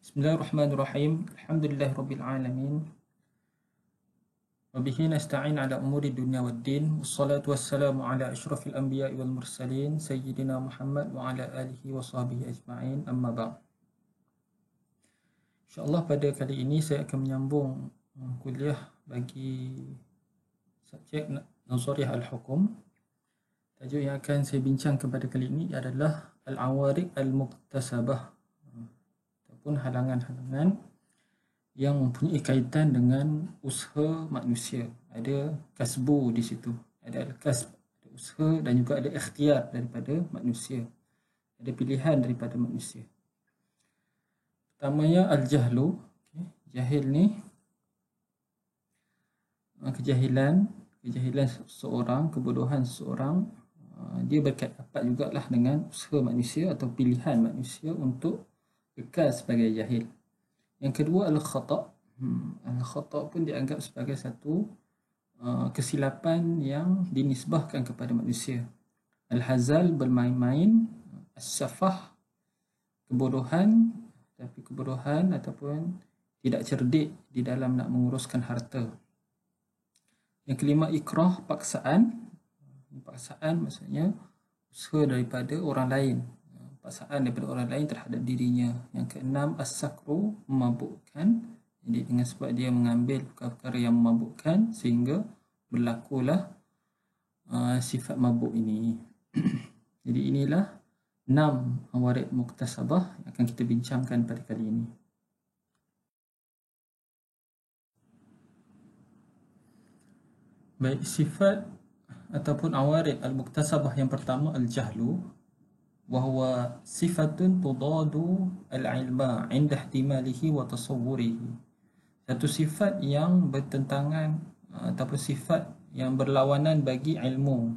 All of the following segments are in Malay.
Bismillahirrahmanirrahim. Alhamdulillahirabbil alamin. Wa bihi nasta'in ala umuri dunya waddin. Wassalatu wassalamu ala asyrafil anbiya'i wal mursalin sayyidina Muhammad wa ala alihi wa sahbihi ajma'in. Amma ba'd. InsyaAllah pada kali ini saya akan menyambung kuliah bagi subjek Nazariyah Al-Hukum. Tajuk yang akan saya bincangkan pada kali ini adalah Al-Awariq Al-Muktasabah ataupun halangan-halangan yang mempunyai kaitan dengan usaha manusia. Ada kasbu di situ, ada kasb, ada usaha dan juga ada ikhtiar daripada manusia, ada pilihan daripada manusia. Pertamanya al-jahlu. Jahil ni kejahilan seseorang, kebodohan seseorang. Dia berkaitan jugalah dengan usaha manusia atau pilihan manusia untuk kekal sebagai jahil. Yang kedua al-khata'. Al-khata' pun dianggap sebagai satu kesilapan yang dinisbahkan kepada manusia. Al-hazal, bermain-main. As-safah, kebodohan, tapi kebodohan ataupun tidak cerdik di dalam nak menguruskan harta. Yang kelima ikrah, paksaan. Paksaan maksudnya usaha daripada orang lain, paksaan daripada orang lain terhadap dirinya. Yang keenam as-sakru, memabukkan. Jadi dengan sebab dia mengambil perkara yang memabukkan sehingga berlakulah sifat mabuk ini. Jadi inilah 6 awariq muktasabah yang akan kita bincangkan pada kali ini. Baik, sifat ataupun awariq al-muktasabah yang pertama al-jahlu, wahwa sifatun tudadu al-ilma inda ihtimalihi wa tasawwurihi. Satu sifat yang bertentangan ataupun sifat yang berlawanan bagi ilmu.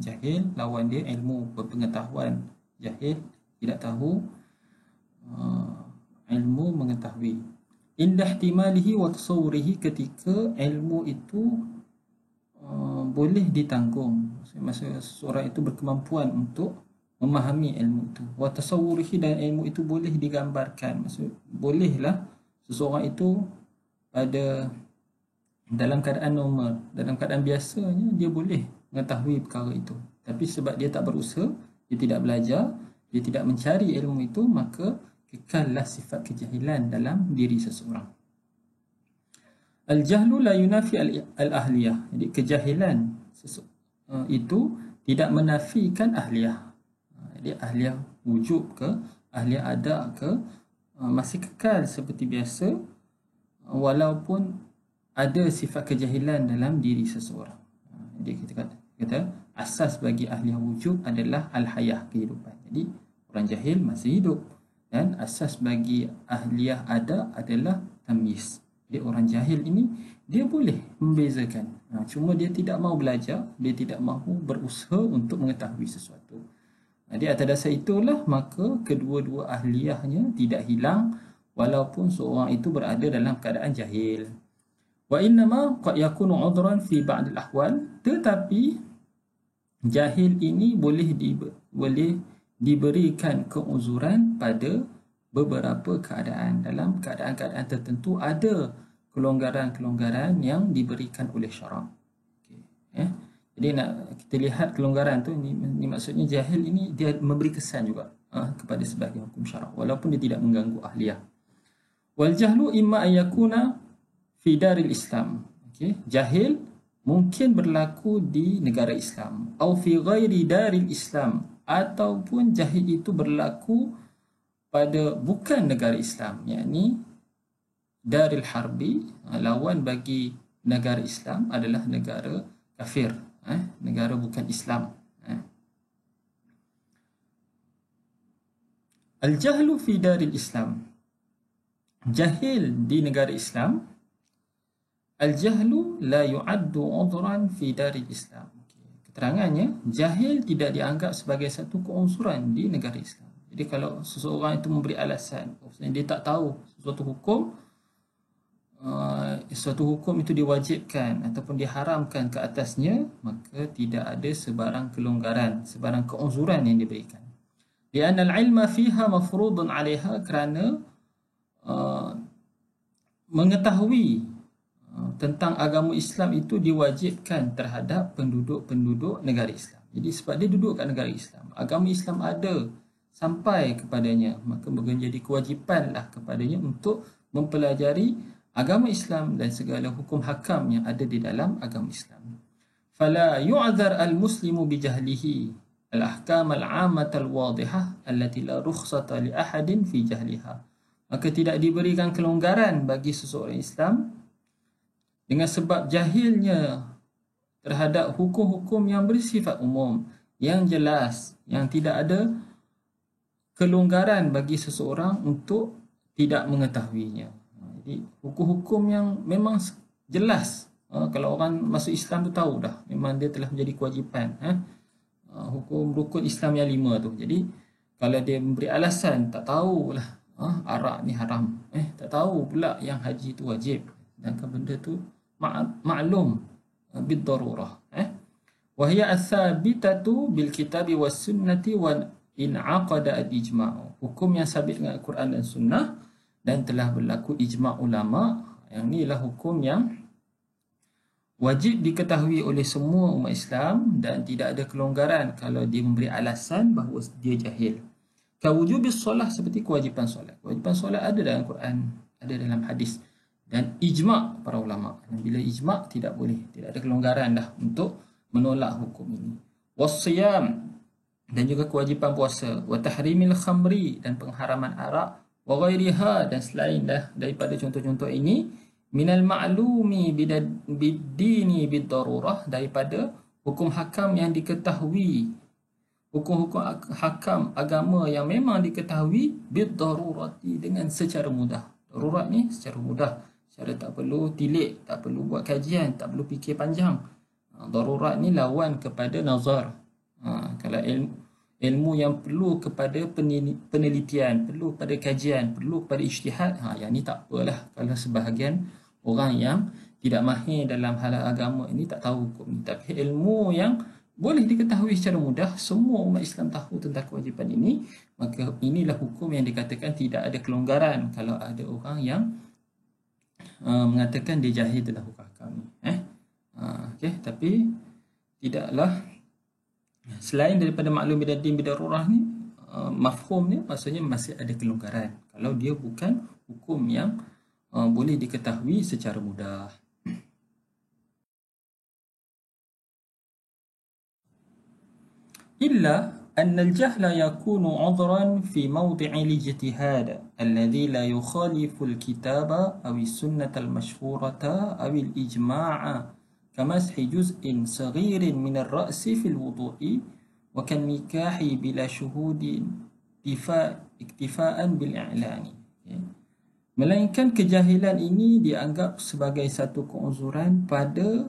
Jahil lawan dia ilmu, berpengetahuan. Jahil tidak tahu, ilmu mengetahui. Inda ihtimalihi wa tasawwurihi, ketika ilmu itu boleh ditanggung. Masa seseorang itu berkemampuan untuk memahami ilmu itu. Wa tasawwurihi, dan ilmu itu boleh digambarkan. Maksud bolehlah seseorang itu dalam keadaan normal, dalam keadaan biasanya dia boleh mengetahui perkara itu. Tapi sebab dia tak berusaha, dia tidak belajar, dia tidak mencari ilmu itu, maka kekallah sifat kejahilan dalam diri seseorang. Al-jahlu la yunafi al-ahliyah. Jadi kejahilan itu tidak menafikan ahliyah. Jadi ahliyah wujub ke, ahliyah ada ke, masih kekal seperti biasa walaupun ada sifat kejahilan dalam diri seseorang. Jadi kita kata asas bagi ahliyah wujub adalah al-hayah, kehidupan. Jadi orang jahil masih hidup, dan asas bagi ahliyah ada adalah tamyiz. Jadi orang jahil ini dia boleh membezakan, cuma dia tidak mahu belajar, dia tidak mahu berusaha untuk mengetahui sesuatu. Jadi atas dasar itulah maka kedua-dua ahliyahnya tidak hilang walaupun seorang itu berada dalam keadaan jahil. Wa innama qad yakunu udhran fi ba'd al-ahwal, tetapi jahil ini boleh diberikan keuzuran pada beberapa keadaan. Dalam keadaan-keadaan tertentu ada kelonggaran-kelonggaran yang diberikan oleh syarak. Jadi nak kita lihat kelonggaran tu, ni maksudnya jahil ini dia memberi kesan juga kepada sebahagian hukum syarak walaupun dia tidak mengganggu ahliyah. Wal jahlu imma an yakuna fi daril Islam. Jahil mungkin berlaku di negara Islam, atau fi ghairi daril Islam, ataupun jahil itu berlaku pada bukan negara Islam, yakni daril harbi. Lawan bagi negara Islam adalah negara kafir, negara bukan Islam. Al-jahlu fi daril Islam, jahil di negara Islam. Al-jahlu la yu'addu udhran fi daril Islam. Keterangannya, jahil tidak dianggap sebagai satu keuzuran di negara Islam. Jadi kalau seseorang itu memberi alasan, dia tak tahu sesuatu hukum itu diwajibkan ataupun diharamkan ke atasnya, maka tidak ada sebarang kelonggaran, sebarang keuzuran yang diberikan. Li'anna al-ilma fiha mafrudun 'alaiha, kerana mengetahui tentang agama Islam itu diwajibkan terhadap penduduk-penduduk negara Islam. Jadi sebab dia duduk kat negara Islam, agama Islam ada sampai kepadanya, maka menjadi kewajipanlah kepadanya untuk mempelajari agama Islam dan segala hukum hakam yang ada di dalam agama Islam. Fala yu'dzar al-muslimu bijahlihi al-ahkam al-'ammah al-wadihah allati la rukhsata li ahadin fi jahliha. Maka tidak diberikan kelonggaran bagi seseorang Islam dengan sebab jahilnya terhadap hukum-hukum yang bersifat umum, yang jelas, yang tidak ada kelonggaran bagi seseorang untuk tidak mengetahuinya. Jadi hukum-hukum yang memang jelas, kalau orang masuk Islam tu tahu dah, memang dia telah menjadi kewajipan. Hukum rukun Islam yang 5 tu. Jadi kalau dia memberi alasan tak tahulah arak ni haram, tak tahu pula yang haji tu wajib, sedangkan benda tu maklum bid darurah. Wa hiya as-sabitatu bil kitabi was sunnati wa in aqada al-ijma'. Hukum yang sabit dengan Al-Quran dan Sunnah dan telah berlaku ijma' ulama. Yang ni ialah hukum yang wajib diketahui oleh semua umat Islam dan tidak ada kelonggaran kalau dia memberi alasan bahawa dia jahil. Kawujubis solah, seperti kewajipan solat. Kewajipan solat ada dalam Quran, ada dalam hadis dan ijma' para ulama. Dan bila ijma' tidak boleh, tidak ada kelonggaran dah untuk menolak hukum ini. Wasiyam, dan juga kewajipan puasa. Wa tahrimil khamri, dan pengharaman arak. Wa ghairiha, dan selain daripada contoh-contoh ini, minal ma'lumi bid-dini bid-darurah, daripada hukum hakam yang diketahui, hukum-hukum hakam agama yang memang diketahui bid-darurati, dengan secara mudah. Darurat ni secara mudah, secara tak perlu tilik, tak perlu buat kajian, tak perlu fikir panjang. Darurat ni lawan kepada nazar. Kalau ilmu yang perlu kepada penelitian, perlu kepada kajian, perlu kepada ijtihad, yang ni tak apalah kalau sebahagian orang yang tidak mahir dalam hal agama ini tak tahu hukum ni. Tapi ilmu yang boleh diketahui secara mudah, semua umat Islam tahu tentang kewajipan ini, maka inilah hukum yang dikatakan tidak ada kelonggaran kalau ada orang yang mengatakan dia jahil tentang hukum hakam ni. Tapi tidaklah, selain daripada maklum bidaddin bidarurah ni, mafhum ni maksudnya masih ada kelonggaran kalau dia bukan hukum yang boleh diketahui secara mudah. Illa anna al-jahla yakunu 'udhran fi mawdi'i al-ijtihad alladhi la yukhalifu al-kitaba aw as-sunnata al-mashhurata aw al-ijma'a kamashi juz'in saghirin min ar-ra'si fi al-wudu'i wa kan nikahi bila syuhudin iktifa'an bil i'lani. Melainkan kejahilan ini dianggap sebagai satu keuzuran pada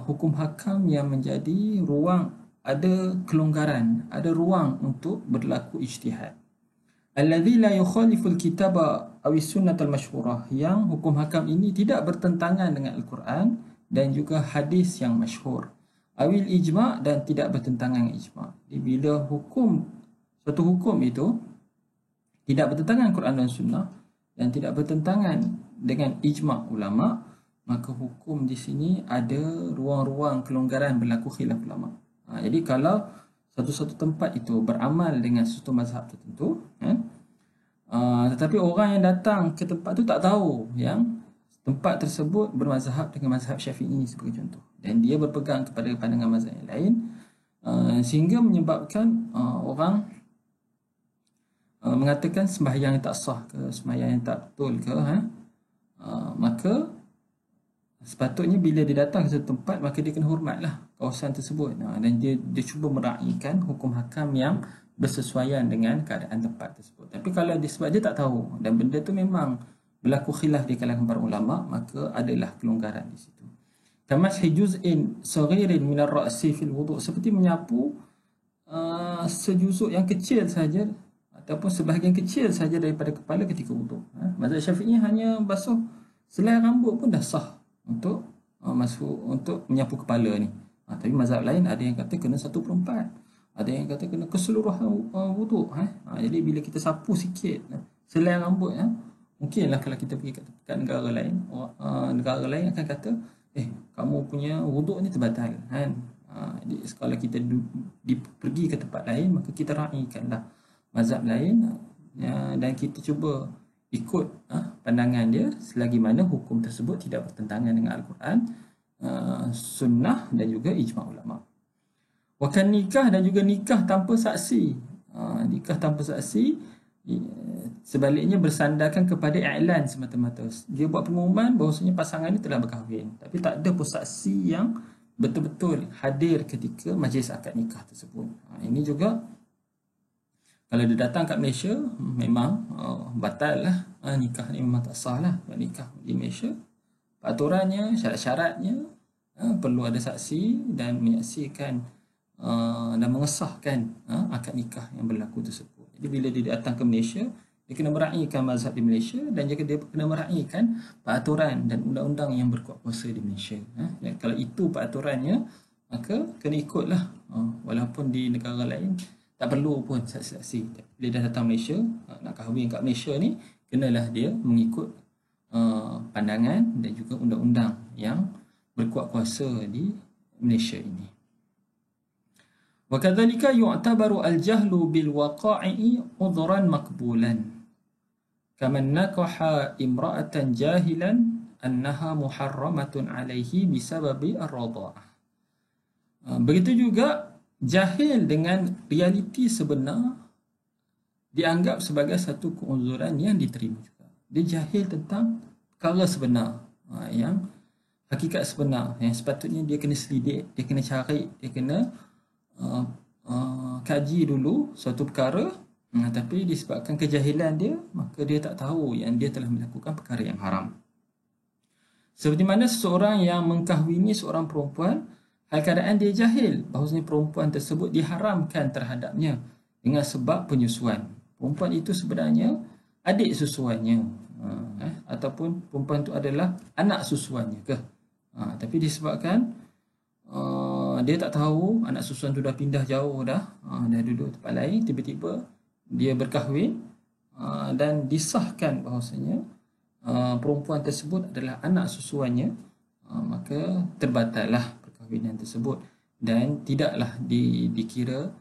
hukum hakam yang menjadi ruang, ada kelonggaran, ada ruang untuk berlaku ijtihad. Alladhi la yukhalifu al-kitaba aw as-sunnah al-mashhurah, yang hukum hakam ini tidak bertentangan dengan Al-Quran dan juga hadis yang masyhur. Awil ijma', dan tidak bertentangan dengan ijma'. Jadi bila suatu hukum itu tidak bertentangan Quran dan Sunnah dan tidak bertentangan dengan ijma' ulama', maka hukum di sini ada ruang-ruang kelonggaran berlaku khilaf ulama'. Jadi kalau satu-satu tempat itu beramal dengan satu mazhab tertentu, tetapi orang yang datang ke tempat itu tak tahu yang tempat tersebut bermazhab dengan mazhab Syafi'i sebagai contoh, dan dia berpegang kepada pandangan mazhab yang lain, sehingga menyebabkan orang mengatakan sembahyang yang tak sah ke, sembahyang yang tak betul ke, maka sepatutnya bila dia datang ke satu tempat, maka dia kena hormatlah kawasan tersebut, dan dia cuba meraihkan hukum hakam yang bersesuaian dengan keadaan tempat tersebut. Tapi kalau sebab dia tak tahu dan benda tu memang berlaku khilaf di kalangan para ulama, maka adalah kelonggaran di situ. Kamashi juz'in saghirin min ar-ra'si fil wudu', seperti menyapu sejuzuk yang kecil saja ataupun sebahagian kecil saja daripada kepala ketika wuduk. Mazhab Syafi'i hanya basuh selai rambut pun dah sah untuk untuk menyapu kepala ni. Tapi mazhab lain ada yang kata kena 1/4, ada yang kata kena keseluruhan wuduk. Jadi bila kita sapu sikit selai rambut, Mungkinlah kalau kita pergi kat negara lain, negara lain akan kata, kamu punya wuduk ni terbatal kan. Kalau kita pergi ke tempat lain, maka kita raikanlah mazhab lain, dan kita cuba ikut pandangan dia selagi mana hukum tersebut tidak bertentangan dengan Al-Quran, sunnah dan juga ijma' ulama. Wakan nikah dan juga nikah tanpa saksi. Nikah tanpa saksi sebaliknya bersandarkan kepada i'lan semata-mata. Dia buat pengumuman bahawasanya pasangan ini telah berkahwin, tapi tak ada pun saksi yang betul-betul hadir ketika majlis akad nikah tersebut. Ini juga kalau dia datang kat Malaysia, memang batal lah. Nikah ni memang tak sah lah. Nikah di Malaysia, peraturannya, syarat-syaratnya, perlu ada saksi dan menyaksikan dan mengesahkan akad nikah yang berlaku tersebut. Jadi bila dia datang ke Malaysia, dia kena meraihkan mazhab di Malaysia dan juga dia kena meraihkan peraturan dan undang-undang yang berkuat kuasa di Malaysia. Dan kalau itu peraturannya, maka kena ikutlah. Walaupun di negara lain tak perlu pun saksi-saksi. Bila dah datang Malaysia, nak kahwin kat Malaysia ni, kenalah dia mengikut pandangan dan juga undang-undang yang berkuat kuasa di Malaysia ini. وكذلك يعتبر الجهل بالوقائع عذرا مقبولا كمن نكح امرأة جاهلا أنها محرمة عليه بسبب الرضاعة. Begitu juga jahil dengan realiti sebenar dianggap sebagai satu keuzuran yang diterima juga. Dia jahil tentang perkara sebenar, yang hakikat sebenar, yang sepatutnya dia kena selidik, dia kena cari, dia kena kaji dulu suatu perkara, tapi disebabkan kejahilan dia, maka dia tak tahu yang dia telah melakukan perkara yang haram. Seperti mana seseorang yang mengkahwini seorang perempuan, hal keadaan dia jahil bahawasanya perempuan tersebut diharamkan terhadapnya dengan sebab penyusuan. Perempuan itu sebenarnya adik susuannya, ataupun perempuan itu adalah anak susuannya ke. Tapi disebabkan dia tak tahu, anak susuan tu dah pindah jauh dah duduk tempat lain, tiba-tiba dia berkahwin, dan disahkan bahawasanya perempuan tersebut adalah anak susuannya, maka terbatallah perkahwinan tersebut dan tidaklah dikira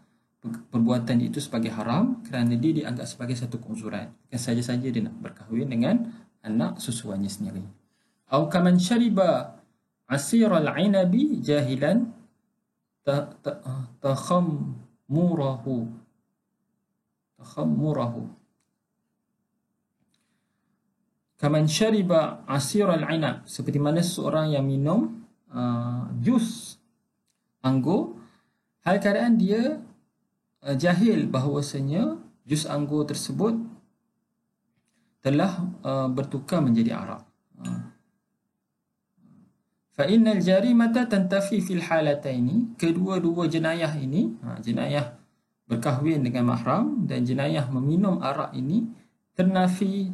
perbuatan itu sebagai haram kerana dia dianggap sebagai satu keuzuran. Bukan saja-saja dia nak berkahwin dengan anak susuannya sendiri. Au kaman syariba asiral inabi jahilan takhammurahu kaman syariba asiral inab, seperti mana seorang yang minum jus anggur, hal keadaan dia jahil bahawasanya jus anggur tersebut telah bertukar menjadi arak. Fa'innal jarimata tantafi fil halataini, kedua-dua jenayah ini, jenayah berkahwin dengan mahram dan jenayah meminum arak ini, ternafi,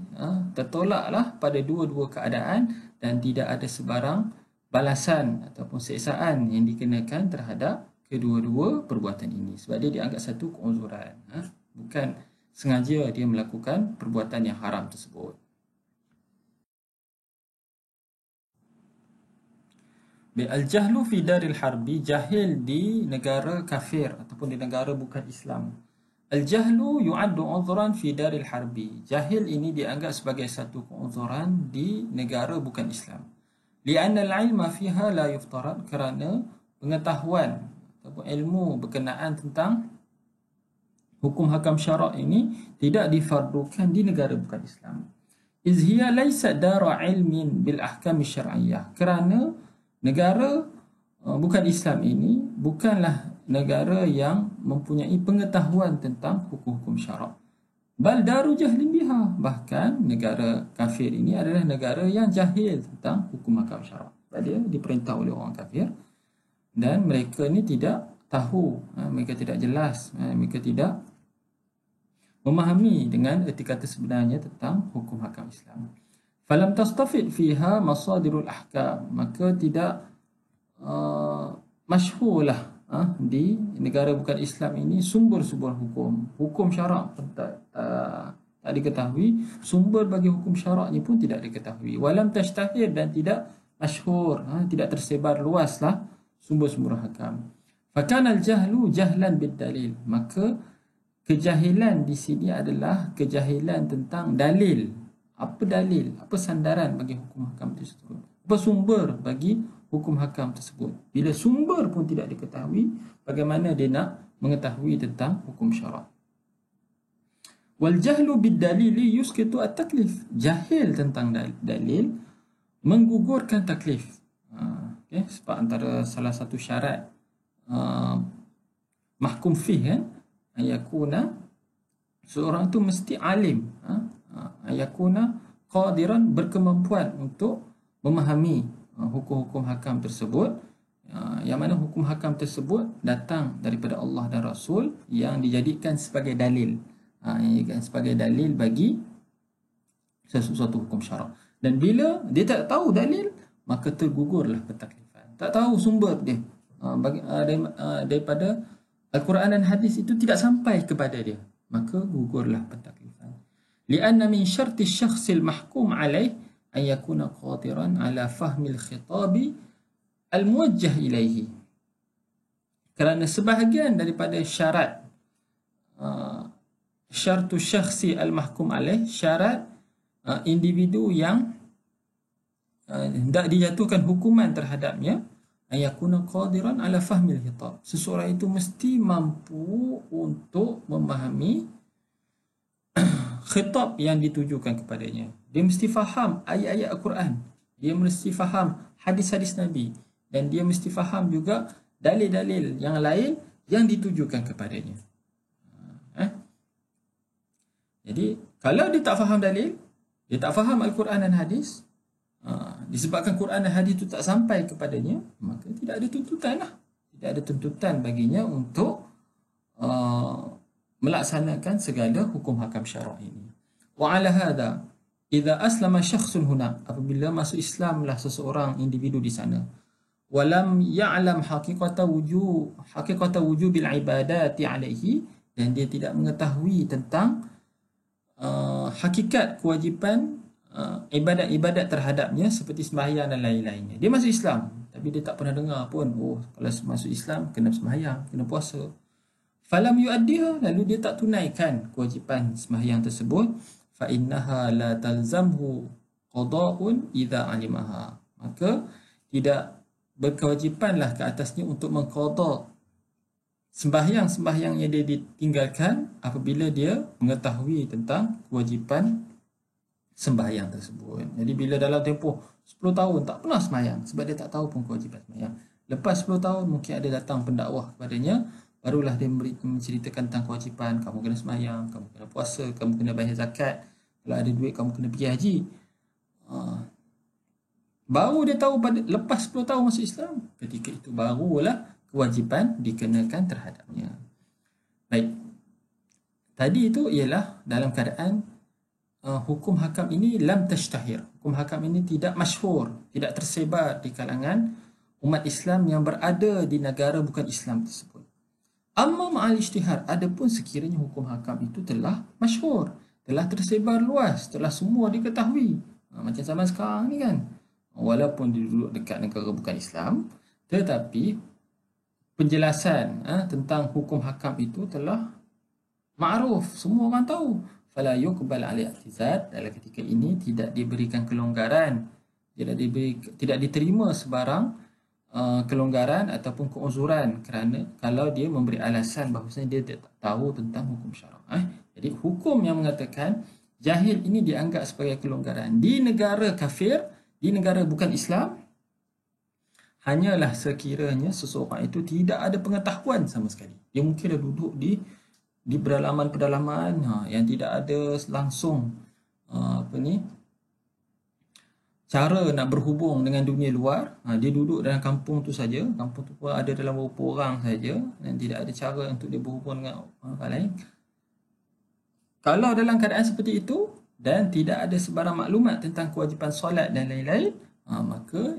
tertolaklah pada dua-dua keadaan dan tidak ada sebarang balasan ataupun seksaan yang dikenakan terhadap kedua-dua perbuatan ini, sebab dia dianggap satu keuzuran, bukan sengaja dia melakukan perbuatan yang haram tersebut. Al-jahlu fi daril harbi, jahil di negara kafir ataupun di negara bukan Islam. Al-jahlu yu'addu udhran fi daril harbi, jahil ini dianggap sebagai satu keuzuran di negara bukan Islam. Li'anna al-ilma fiha la yuftarad, kerana pengetahuan ataupun ilmu berkenaan tentang hukum hakam syarak ini tidak difardukan di negara bukan Islam. Iz hiya laysat dara ilmin bil ahkam syar'iyyah, kerana negara bukan Islam ini bukanlah negara yang mempunyai pengetahuan tentang hukum-hukum syarak. Bal daru jahlin biha, bahkan negara kafir ini adalah negara yang jahil tentang hukum hakam syarak. Dia diperintah oleh orang kafir dan mereka ni tidak tahu, mereka tidak jelas, mereka tidak memahami dengan erti kata sebenarnya tentang hukum hakam Islam. Falam tastafid fiha masadirul ahkam, maka tidak masyhurlah di negara bukan Islam ini sumber-sumber hukum syarak pun tak diketahui, sumber bagi hukum syaraknya pun tidak diketahui. Walam tashtahir, dan tidak masyhur, tidak tersebar luaslah sumber-sumber hakam. Fakana al-jahlu jahlan bid-dalil, maka kejahilan di sini adalah kejahilan tentang dalil. Apa dalil? Apa sandaran bagi hukum hakam tersebut? Apa sumber bagi hukum hakam tersebut? Bila sumber pun tidak diketahui, bagaimana dia nak mengetahui tentang hukum syarak? Wal jahlu bid-dalili yusqitu at-taklif. Jahil tentang dalil menggugurkan taklif. Okay? Sebab antara salah satu syarat mahkum fih kan, ayakuna seorang tu mesti alim, ayakuna qadiran, berkemampuan untuk memahami hukum-hukum hakam tersebut, yang mana hukum hakam tersebut datang daripada Allah dan Rasul, yang dijadikan sebagai dalil, sebagai dalil bagi sesuatu hukum syarak. Dan bila dia tak tahu dalil, maka tergugurlah pentaklifan. Tak tahu sumber dia daripada Al-Quran dan hadis itu tidak sampai kepada dia, maka gugurlah pentaklifan. Lianna min syarti syakhsil mahkum alaih an yakuna qadiran ala fahmil khitabi al-muwajjah ilaihi. Kerana sebahagian daripada syarat syartu syakhsi al-mahkum alaih, syarat individu yang hendak dijatuhkan hukuman terhadapnya, ayakuna qadiran ala fahmil khitab, seseorang itu mesti mampu untuk memahami khitab yang ditujukan kepadanya. Dia mesti faham ayat-ayat Al-Quran, dia mesti faham hadis-hadis Nabi, dan dia mesti faham juga dalil-dalil yang lain yang ditujukan kepadanya. Jadi kalau dia tak faham dalil, dia tak faham Al-Quran dan hadis, disebabkan Quran dan hadis itu tak sampai kepadanya, maka tidak ada tuntutan lah. Tidak ada tuntutan baginya untuk melaksanakan segala hukum hakam syarak ini. Wa ala hadha idza aslama syakhsun huna, apabila masuk Islamlah seseorang individu di sana, walam ya'lam haqiqata wujubil ibadati alaihi, dan dia tidak mengetahui tentang hakikat kewajipan ibadat-ibadat terhadapnya seperti sembahyang dan lain-lainnya. Dia masuk Islam tapi dia tak pernah dengar pun, kalau masuk Islam kena sembahyang, kena puasa. Falam yuaddiha, lalu dia tak tunaikan kewajipan sembahyang tersebut, fa innaha la talzamhu qada'un idza alimaha, maka tidak berkewajipanlah ke atasnya untuk mengqada sembahyang yang dia ditinggalkan apabila dia mengetahui tentang kewajipan sembahyang tersebut. Jadi bila dalam tempoh 10 tahun tak pernah sembahyang sebab dia tak tahu pun kewajipan sembahyang, lepas 10 tahun mungkin ada datang pendakwah kepadanya, barulah dia menceritakan tentang kewajipan, kamu kena sembahyang, kamu kena puasa, kamu kena bayar zakat, kalau ada duit kamu kena pergi haji. Baru dia tahu lepas 10 tahun masuk Islam, ketika itu barulah kewajipan dikenakan terhadapnya. Baik, tadi itu ialah dalam keadaan hukum hakam ini lam tashtahir, hukum hakam ini tidak masyhur, tidak tersebar di kalangan umat Islam yang berada di negara bukan Islam tersebut. Amma ma'al ijtihad, adapun sekiranya hukum hakam itu telah masyhur, telah tersebar luas, telah semua diketahui, macam zaman sekarang ni kan, walaupun dia duduk dekat negara bukan Islam, tetapi penjelasan tentang hukum hakam itu telah ma'ruf, semua orang tahu. Fala yuqbal alai i'tizad, dalam ketika ini tidak diberikan kelonggaran, tidak diterima sebarang kelonggaran ataupun keuzuran, kerana kalau dia memberi alasan bahawasanya dia tak tahu tentang hukum syarak. Jadi hukum yang mengatakan jahil ini dianggap sebagai kelonggaran di negara kafir, di negara bukan Islam, hanyalah sekiranya seseorang itu tidak ada pengetahuan sama sekali. Dia mungkin dah duduk di pedalaman yang tidak ada langsung cara nak berhubung dengan dunia luar. Dia duduk dalam kampung tu saja, kampung tu pun ada dalam beberapa orang saja, dan tidak ada cara untuk dia berhubung dengan orang lain. Kalau dalam keadaan seperti itu dan tidak ada sebarang maklumat tentang kewajipan solat dan lain-lain, maka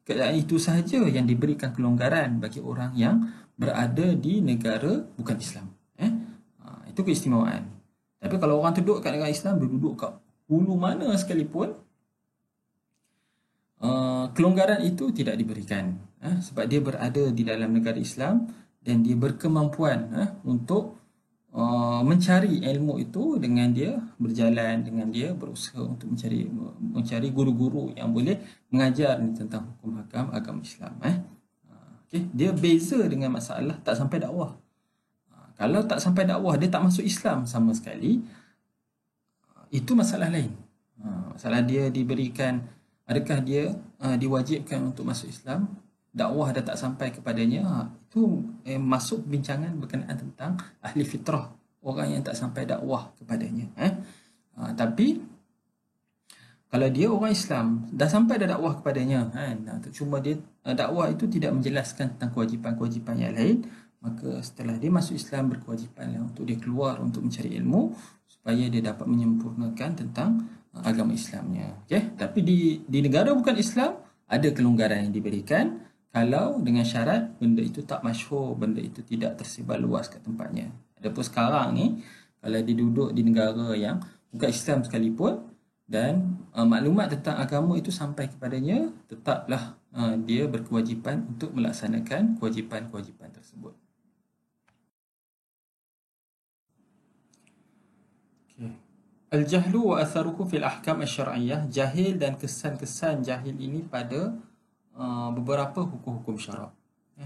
keadaan itu sahaja yang diberikan kelonggaran bagi orang yang berada di negara bukan Islam. Itu keistimewaan. Tapi kalau orang tu duduk kat negara Islam, dia duduk kat hulu mana sekalipun, kelonggaran itu tidak diberikan, sebab dia berada di dalam negara Islam dan dia berkemampuan untuk mencari ilmu itu dengan dia berjalan, dengan dia berusaha untuk mencari guru-guru yang boleh mengajar tentang hukum hakam agama Islam. Okay. Dia beza dengan masalah tak sampai dakwah. Kalau tak sampai dakwah, dia tak masuk Islam sama sekali, itu masalah lain. Masalah dia diberikan, adakah dia diwajibkan untuk masuk Islam, dakwah dah tak sampai kepadanya, itu masuk bincangan berkenaan tentang ahli fitrah, orang yang tak sampai dakwah kepadanya. Tapi kalau dia orang Islam, dah sampai dah dakwah kepadanya, cuma dia dakwah itu tidak menjelaskan tentang kewajipan-kewajipan yang lain, maka setelah dia masuk Islam, berkewajipanlah untuk dia keluar untuk mencari ilmu supaya dia dapat menyempurnakan tentang agama Islamnya. Okay? Tapi di negara bukan Islam, ada kelonggaran yang diberikan kalau dengan syarat benda itu tak masyhur, benda itu tidak tersebar luas kat tempatnya. Adapun sekarang ni, kalau dia duduk di negara yang bukan Islam sekalipun dan maklumat tentang agama itu sampai kepadanya, tetaplah dia berkewajipan untuk melaksanakan kewajipan-kewajipan tersebut. Okay. Al-jahlu wa atharuhu fil ahkam asy-syar'iyyah, jahil dan kesan-kesan jahil ini pada beberapa hukum-hukum syarak.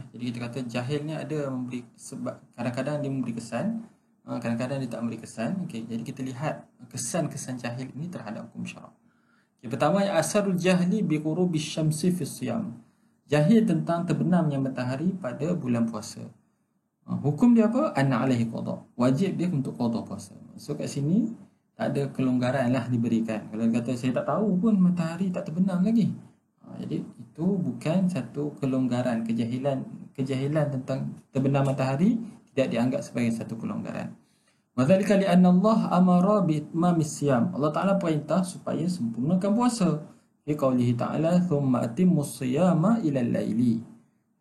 Jadi kita kata jahil ni ada memberi sebab, kadang-kadang dia memberi kesan, kadang-kadang dia tak memberi kesan. Okay, jadi kita lihat kesan-kesan jahil ini terhadap hukum syarak. Okay, pertama, asarul jahli bi ghurubi syamsi fi siyam. Jahil tentang terbenamnya matahari pada bulan puasa. Hukum dia apa? Anna alaihi qada. Wajib dia untuk qada puasa. So kat sini tak ada kelonggaran lah diberikan. Kalau dia kata saya tak tahu pun matahari tak terbenam lagi, jadi itu bukan satu kelonggaran. Kejahilan tentang terbenam matahari tidak dianggap sebagai satu kelonggaran. Wadzalika li'anna Allah amara bi itmamis siyam. Allah Taala perintah supaya sempurnakan puasa. Fi qaulihi ta'ala thumma atimmus siyama ila al-laili.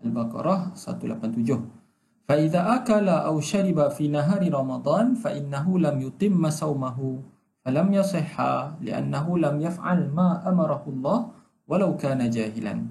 Al-Baqarah 187. Fa idza akala aw shariba fi nahari Ramadan fa innahu lam yutimma sawmahu falam yasihha li'annahu lam yaf'al ma amarahu Allah walau kana jahilan.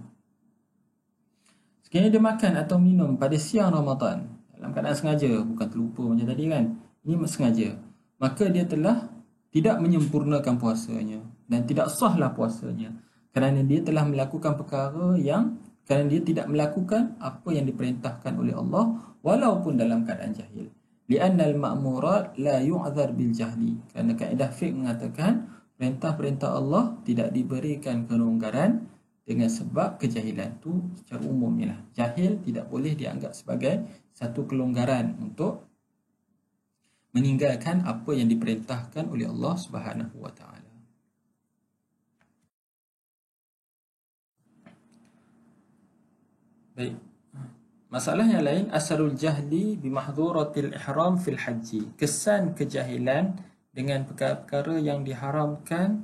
Sekiranya dia makan atau minum pada siang Ramadan dalam keadaan sengaja, bukan terlupa macam tadi kan, ini sengaja, maka dia telah tidak menyempurnakan puasanya dan tidak sahlah puasanya kerana dia telah melakukan perkara yang, kerana dia tidak melakukan apa yang diperintahkan oleh Allah walaupun dalam keadaan jahil. Li'anna al-ma'murat la yu'adzar bil jahli. Kerana kaedah fiqh mengatakan perintah-perintah Allah tidak diberikan kelonggaran dengan sebab kejahilan. Tu secara umumnya lah. Jahil tidak boleh dianggap sebagai satu kelonggaran untuk meninggalkan apa yang diperintahkan oleh Allah Subhanahu wa taala. Baik. Masalah yang lain, asarul jahli bi mahdhuratil ihram fil haji. Kesan kejahilan dengan perkara-perkara yang diharamkan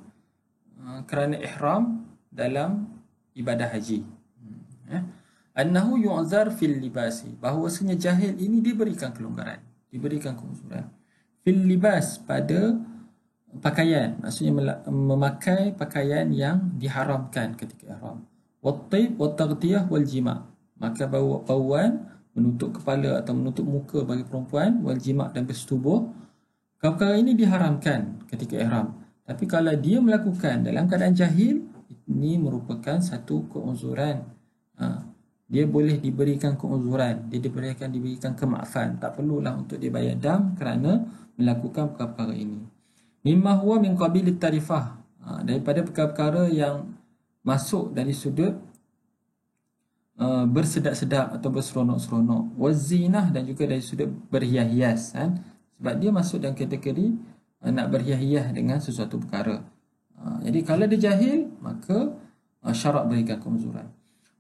kerana ihram dalam ibadah haji. Annahu yu'zar fil libasi. Bahawasanya jahil ini diberikan kelonggaran, diberikan keuzuran. Fil libas, pada pakaian, maksudnya memakai pakaian yang diharamkan ketika ihram. Wat-tib wat-taghtiyah wal jima'. Maka bauan, menutup kepala atau menutup muka bagi perempuan, wal jima' dan bersetubuh. Perkara ini diharamkan ketika ihram. Tapi kalau dia melakukan dalam keadaan jahil, ini merupakan satu keuzuran. Dia boleh diberikan keuzuran, dia diberikan kemaafan. Tak perlulah untuk dia bayar dam kerana melakukan perkara-perkara ini. Mimma huwa min qabilit tarifah. Daripada perkara-perkara yang masuk dari sudut bersedap-sedap atau berseronok-seronok, wazinah, dan juga dari sudut berhias-hias, sebab dia masuk dalam kategori nak berhias-hias dengan sesuatu perkara. Jadi kalau dia jahil, maka syarak berikan keuzuran.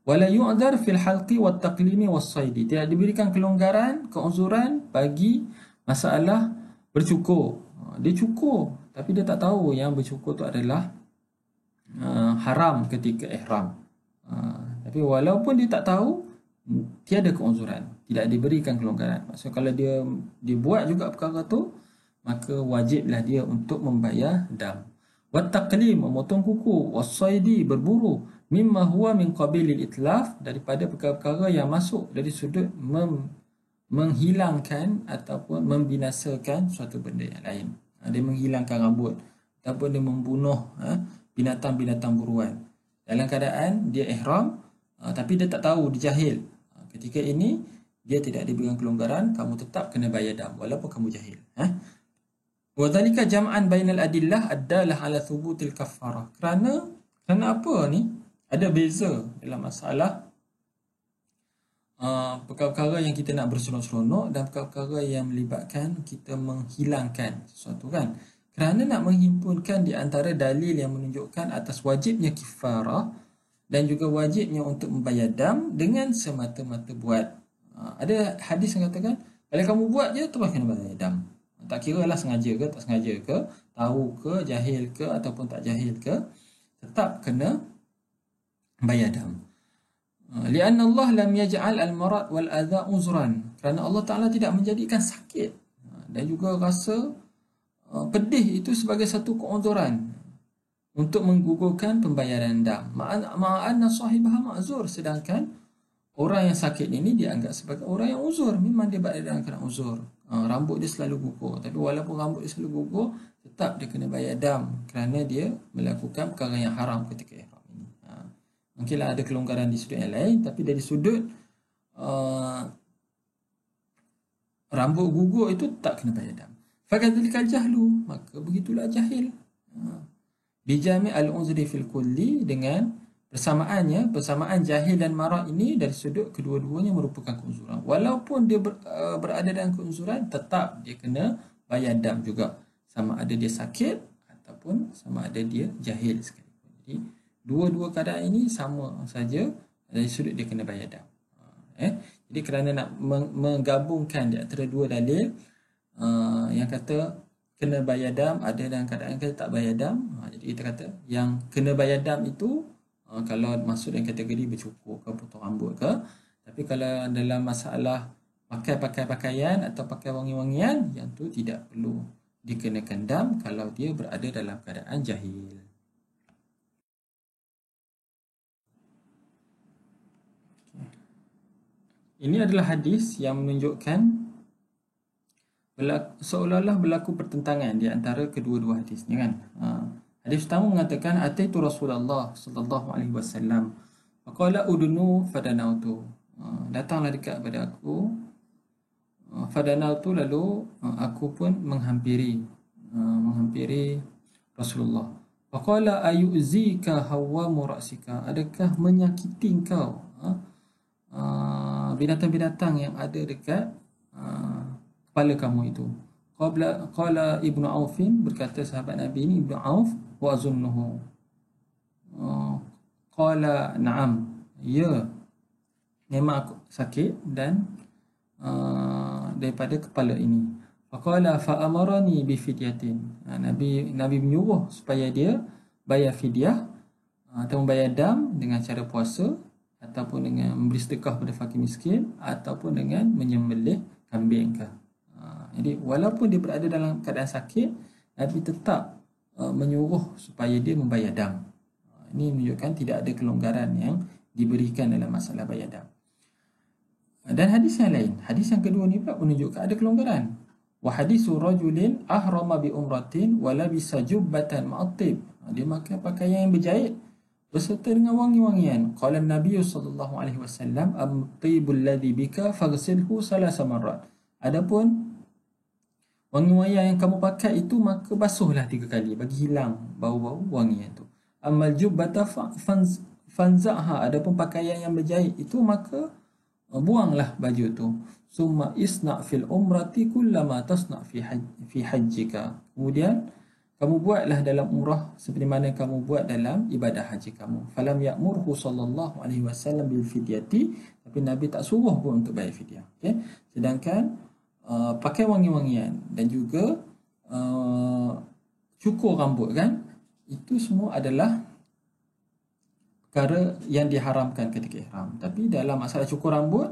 Wala yu'dzar fil halqi wat taqlimi was saidi. Tidak diberikan kelonggaran, keuzuran bagi masalah bercukur. Dia cukur tapi dia tak tahu yang bercukur tu adalah haram ketika ihram. Tapi walaupun dia tak tahu, tiada keuzuran, tidak diberikan kelonggaran. Maksudnya kalau dia buat juga perkara tu, maka wajiblah dia untuk membayar dam. Wattaqlim, memotong kuku, wasaidi, berburu, mimma huwa min qabilil itlaf, daripada perkara-perkara yang masuk dari sudut menghilangkan ataupun membinasakan suatu benda yang lain. Dia menghilangkan rambut ataupun dia membunuh binatang-binatang buruan. Dalam keadaan dia ihram tapi dia tak tahu, dia jahil. Ketika ini dia tidak diberikan kelonggaran, kamu tetap kena bayar dam walaupun kamu jahil. Wa dhalika jam'an bainal adillah addalah ala thubutil kaffarah. Kerana apa ni? Ada beza dalam masalah perkara-perkara yang kita nak berseronok-seronok dan perkara-perkara yang melibatkan kita menghilangkan sesuatu kan. Kerana nak menghimpunkan di antara dalil yang menunjukkan atas wajibnya kifarah dan juga wajibnya untuk membayar dam dengan semata-mata buat. Ada hadis yang katakan, kalau kamu buat je terus kena bayar dam. Tak kira lah sengaja ke tak sengaja ke, tahu ke, jahil ke ataupun tak jahil ke, tetap kena bayar dam. Lianna Allah lam yaj'al al-marad wal adha uzran. Kerana Allah Ta'ala tidak menjadikan sakit dan juga rasa pedih itu sebagai satu keuzuran untuk menggugurkan pembayaran dam. Ma'anna sahibaha ma'zur, sedangkan orang yang sakit ini dianggap sebagai orang yang uzur. Memang dia berada dalam keadaan uzur. Rambut dia selalu gugur, tapi walaupun rambut dia selalu gugur, tetap dia kena bayar dam kerana dia melakukan perkara yang haram ketika ihram ini. Mungkinlah ada kelonggaran di sudut yang lain, tapi dari sudut rambut gugur itu tak kena bayar dam. Fakadzalika jahlu, maka begitulah jahil. Bijami al-uzri fil kulli, dengan persamaan jahil dan marah ini dari sudut kedua-duanya merupakan keuzuran. Walaupun dia berada dalam keuzuran, tetap dia kena bayar dam juga, sama ada dia sakit ataupun sama ada dia jahil sekalipun. Jadi dua-dua keadaan ini sama saja, dari sudut dia kena bayar dam. Jadi kerana nak menggabungkan di antara dua dalil yang kata kena bayar dam, ada dalam keadaan kata tak bayar dam. Jadi kita kata yang kena bayar dam itu kalau masuk dalam kategori bercukur ke, potong rambut ke. Tapi kalau dalam masalah pakai pakaian atau pakai wangi-wangian, yang tu tidak perlu dikenakan dam kalau dia berada dalam keadaan jahil. Ini adalah hadis yang menunjukkan seolah-olah berlaku pertentangan di antara kedua-dua hadis ni kan. Hadis pertama mengatakan ataitu Rasulullah sallallahu alaihi wasallam faqala udunu fadanautu. Datanglah dekat pada aku fadanautu, lalu aku pun menghampiri Rasulullah. Faqala ayuzika hawamu ra'sika, adakah menyakiti engkau binatang-binatang yang ada dekat kepala kamu itu. Qala Ibnu Aufin, berkata sahabat Nabi ini Ibnu Auf, wa azunnuhu. Qala na'am, ya, memang aku sakit dan daripada kepala ini. Faqala fa'amarani bi fidyatin. Nabi menyuruh supaya dia bayar fidyah atau membayar dam dengan cara puasa ataupun dengan memberi sedekah pada fakir miskin ataupun dengan menyembelih kambing ke. Jadi walaupun dia berada dalam keadaan sakit, Nabi tetap menyuruh supaya dia membayar dam. Ini menunjukkan tidak ada kelonggaran yang diberikan dalam masalah bayar dam. Dan hadis yang lain, hadis yang kedua ni pula menunjukkan ada kelonggaran. Wa hadisu rajulin ahrama bi umratin wa labisa jubbatan ma'attib. Dia pakai pakaian yang berjahit beserta dengan wangi-wangian. Qala Nabi sallallahu alaihi wasallam am-tibul ladhi bika faghsilhu salasa marrat. Adapun wangi-wangian yang kamu pakai itu, maka basuhlah 3 kali bagi hilang bau-bau wangian itu. Amal jubbata fanza'ha, adapun pakaian yang berjahit itu, maka buanglah baju itu. Summa isna' fil umrati kullama tasna' fi hajjika. Kemudian kamu buatlah dalam umrah seperti mana kamu buat dalam ibadah haji kamu. Falam ya'murhu sallallahu alaihi wasallam bil fidyati, tapi Nabi tak suruh pun untuk bayar fidyah. Okay? Sedangkan pakai wangi-wangian dan juga cukur rambut kan, itu semua adalah perkara yang diharamkan ketika ihram. Tapi dalam masalah cukur rambut,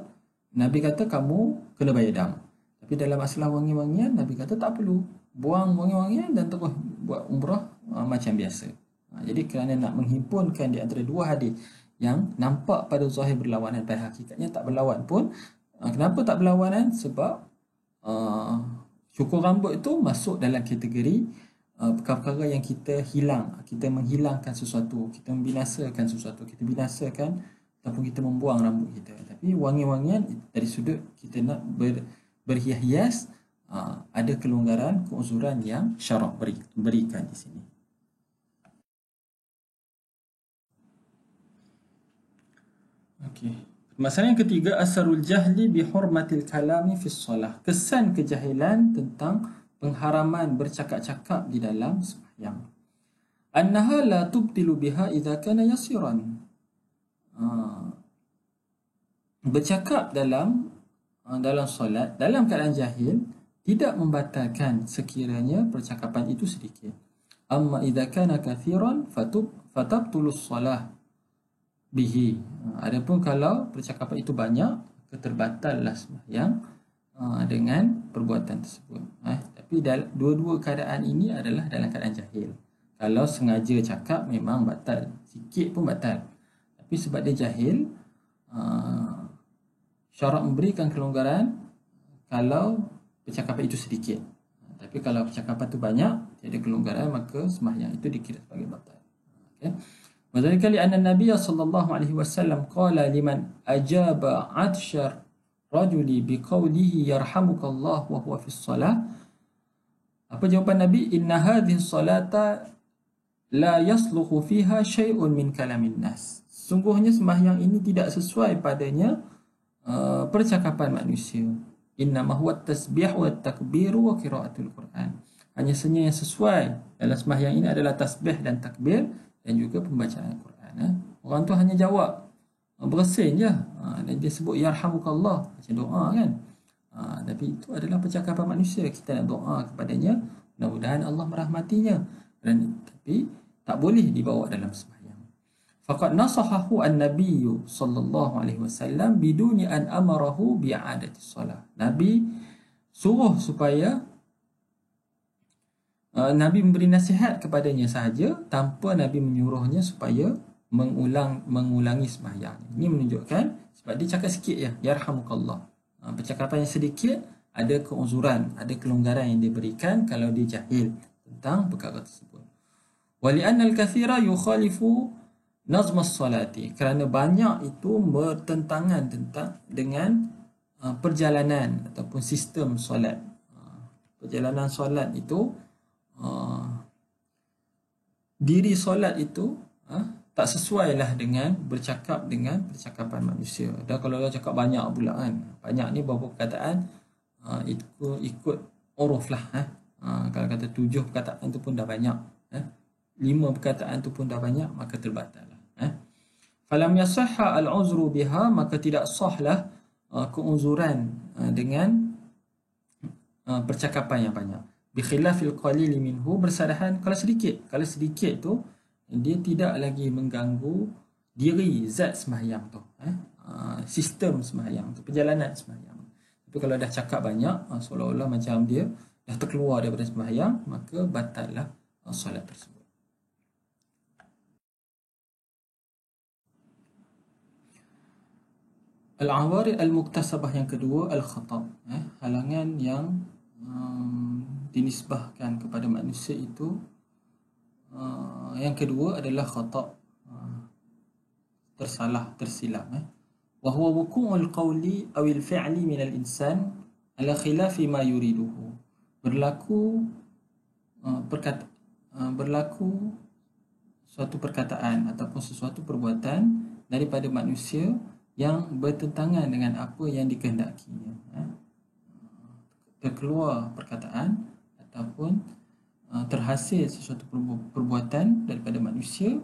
Nabi kata kamu kena bayar dam. Tapi dalam masalah wangi-wangian, Nabi kata tak perlu. buang wangi-wangian dan terus buat umrah macam biasa. Jadi kerana nak menghimpunkan di antara dua hadis yang nampak pada zahir berlawanan, pada hakikatnya tak berlawan pun. Kenapa tak berlawanan? Sebab cukur rambut itu masuk dalam kategori perkara-perkara yang kita hilang, kita menghilangkan sesuatu, kita membinasakan sesuatu, kita binasakan ataupun kita membuang rambut kita. Tapi wangi-wangian dari sudut kita nak berhias-hias, ada kelonggaran, keuzuran yang syarak berikan di sini. Okey. Masalah yang ketiga, asarul jahli bi hurmatil kalami fi shalah. Kesan kejahilan tentang pengharaman bercakap-cakap di dalam sembahyang. Annaha la tubtilu biha idza kana yasiran. Bercakap dalam solat dalam keadaan jahil tidak membatalkan sekiranya percakapan itu sedikit. Amma idza kana kathiran fatabtulus shalah bihi. Adapun kalau percakapan itu banyak, terbatallah sembahyang dengan perbuatan tersebut. Tapi dua-dua keadaan ini adalah dalam keadaan jahil. Kalau sengaja cakap memang batal, sikit pun batal. Tapi sebab dia jahil, syarak memberikan kelonggaran kalau percakapan itu sedikit. Tapi kalau percakapan itu banyak, tiada kelonggaran, maka sembahyang itu dikira sebagai batal. Okay. وذلك لأن النبي صلى الله عليه وسلم قال لمن أجاب عطش الرجل بقوله يرحمك الله وهو في الصلاة. Apa jawaban Nabi? Inna hadhihi salata la yasluhu fiha syai'un min kalamin nas. Sungguhnya sembahyang ini tidak sesuai padanya percakapan manusia. Inna ma huwa tasbih wa takbir wa qiraatul Quran. Hanya saja yang sesuai dalam sembahyang ini adalah tasbih dan takbir dan juga pembacaan Al-Quran. Orang tu hanya jawab bersin je, dan dia sebut yarhamukallah, macam doa kan. Tapi itu adalah percakapan manusia. Kita nak doa kepadanya, mudah-mudahan Allah merahmatinya, tapi tak boleh dibawa dalam sembahyang. Faqad nasahahu an-nabiy sallallahu alaihi wasallam biduni an amarahu bi'adati solah. Nabi suruh supaya Nabi memberi nasihat kepadanya sahaja tanpa Nabi menyuruhnya supaya mengulangi sembahyang. Ini menunjukkan sebab dia cakap sikit ya, yarhamukallah. Percakapan yang sedikit ada keuzuran, ada kelonggaran yang diberikan kalau dia jahil tentang perkara tersebut. Wali'anna al-kathira yukhalifu nazm as-salati. Kerana banyak itu bertentangan dengan perjalanan ataupun sistem solat. Perjalanan solat itu diri solat itu tak sesuai lah dengan bercakap dengan percakapan manusia. Dan kalau dia cakap banyak pula kan, banyak ni beberapa perkataan ikut uruf lah. Kalau kata 7 perkataan tu pun dah banyak, 5 perkataan tu pun dah banyak, maka terbatal lah. Falam yasahha al-uzru biha, maka tidak sahlah keuzuran dengan percakapan yang banyak. Bikhilafil qalili minhu, bersadahan kalau sedikit tu dia tidak lagi mengganggu diri zat sembahyang tu, sistem sembahyang tu, perjalanan sembahyang. Tapi kalau dah cakap banyak, seolah-olah macam dia dah terkeluar daripada sembahyang, maka batallah solat tersebut. Al-awari al-muktasabah yang kedua, al-khata', halangan yang dinisbahkan kepada manusia itu. Yang kedua adalah khata', tersilap. Wa huwa wuqu'ul qawli aw al-fi'li min al-insan ala khilafi ma yuriduhu. Berlaku suatu perkataan ataupun sesuatu perbuatan daripada manusia yang bertentangan dengan apa yang dikehendakinya. Terkeluar perkataan ataupun terhasil sesuatu perbuatan daripada manusia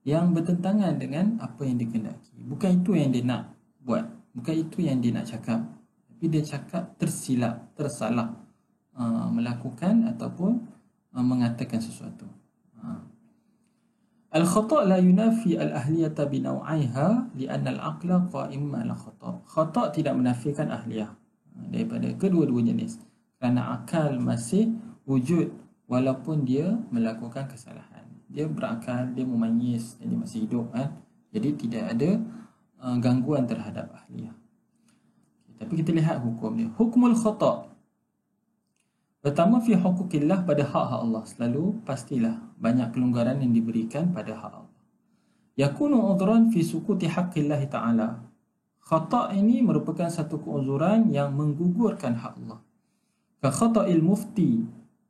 yang bertentangan dengan apa yang dikehendaki. Bukan itu yang dia nak buat, bukan itu yang dia nak cakap, tapi dia cakap tersilap, tersalah melakukan ataupun mengatakan sesuatu. Al-khata' la yunafi al-ahliyata binaw'aiha li'anna al-aqla qa'im ala khata'. Khata' tidak menafikan ahliyah daripada kedua-dua jenis, kerana akal masih wujud walaupun dia melakukan kesalahan. Dia berakal, dia memayis dan dia masih hidup kan. Jadi tidak ada gangguan terhadap ahliah. Tapi kita lihat hukum dia. Hukmul khata'. Pertama, fi hukukillah, pada hak-hak Allah. Selalu pastilah banyak kelonggaran yang diberikan pada hak Allah. Yakunu udhran fi sukuti haqqillahi ta'ala. Khata' ini merupakan satu keuzuran yang menggugurkan hak Allah. Ka khata'il mufti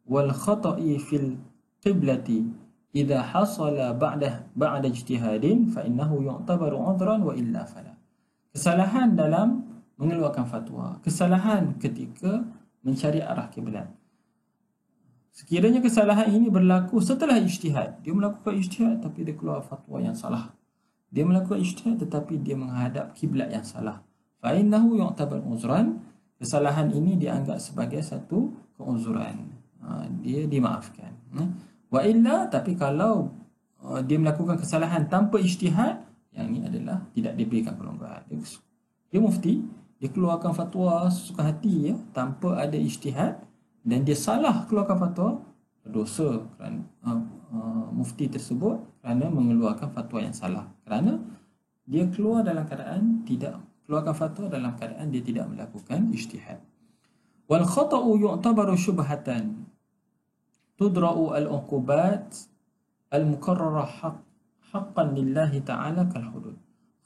wal khata'i fil qiblati idza hasala ba'da ijtihadin fa innahu yu'tabaru udhran wa illa fala. Kesalahan dalam mengeluarkan fatwa, kesalahan ketika mencari arah kiblat. Sekiranya kesalahan ini berlaku setelah ijtihad, dia melakukan ijtihad tapi dia keluar fatwa yang salah. Dia melakukan ijtihad tetapi dia menghadap kiblat yang salah. Fa innahu yu'tabar uzran. Kesalahan ini dianggap sebagai satu keuzuran. Dia dimaafkan. Wa illa, tapi kalau dia melakukan kesalahan tanpa ijtihad, yang ini adalah tidak diberikan kelonggaran. Dia mufti, dia keluarkan fatwa sesuka hati ya, tanpa ada ijtihad, dan dia salah keluarkan fatwa, berdosa kerana mufti tersebut kerana mengeluarkan fatwa yang salah, kerana dia keluar dalam keadaan tidak keluarkan fatwa dalam keadaan dia tidak melakukan ijtihad. Wal khata'u yu'tabaru syubhatan tudra'u al-uqubat al-mukarrarah haqqan lillahi ta'ala kal hudud.